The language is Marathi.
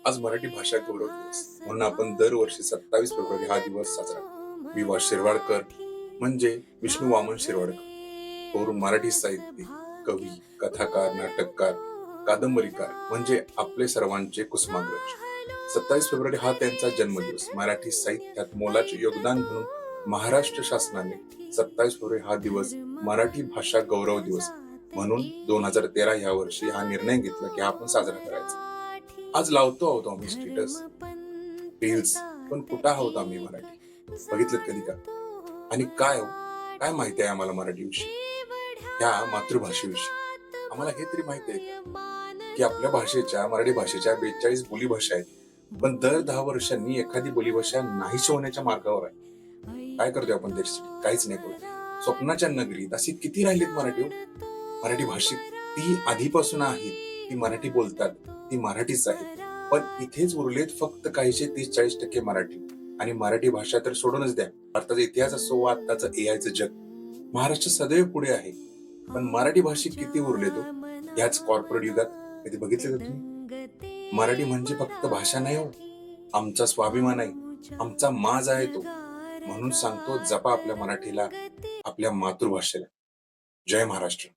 आज मराठी भाषा गौरव दिवस म्हणून आपण दरवर्षी 27 फेब्रुवारी हा दिवस साजरा करतो. वि. शिरवाडकर म्हणजे विष्णू वामन शिरवाडकर, थोर मराठी साहित्यिक, कवी, कथाकार, नाटककार, कादंबरीकार म्हणजे आपले सर्वांचे कुसुमाग्रज. 27 फेब्रुवारी हा त्यांचा जन्मदिवस. मराठी साहित्यात मोलाचे योगदान म्हणून महाराष्ट्र शासनाने 27 फेब्रुवारी हा दिवस मराठी भाषा गौरव दिवस म्हणून 2013 या वर्षी हा निर्णय घेतला की आपण साजरा करायचा. आज लावतो आहोत आम्ही स्टेटस, रील्स, पण कुठं आहोत आम्ही मराठी? बघितलं कधी का? आणि काय माहिती आहे आम्हाला मराठीविषयी, ह्या मातृभाषेविषयी? आम्हाला हे तरी माहिती आहे का की आपल्या भाषेच्या, मराठी भाषेच्या 42 बोलीभाषा आहेत, पण दर 10 वर्षांनी एखादी बोलीभाषा नाहीशी होण्याच्या मार्गावर आहे. काय करतोय आपण त्याच्यासाठी? काहीच नाही करत. स्वप्नाच्या नगरीत अशी किती राहिलीत मराठी मराठी भाषिक, ती आधीपासून आहेत, ती मराठी बोलतात, ती मराठीच आहे. पण इथेच उरलेत फक्त काहीशे 30-40% मराठी. आणि मराठी भाषा तर सोडूनच द्या. भारताचा इतिहास असो वा आत्ताचं एआयचं जग, महाराष्ट्र सदैव पुढे आहे. पण मराठी भाषिक किती उरले तो याच कॉर्पोरेट युगात? कधी बघितलं का तुम्ही? मराठी म्हणजे फक्त भाषा नाही हो, आमचा स्वाभिमान आहे, आमचा माज आहे तो. म्हणून सांगतो, जपा आपल्या मराठीला, आपल्या मातृभाषेला. जय महाराष्ट्र.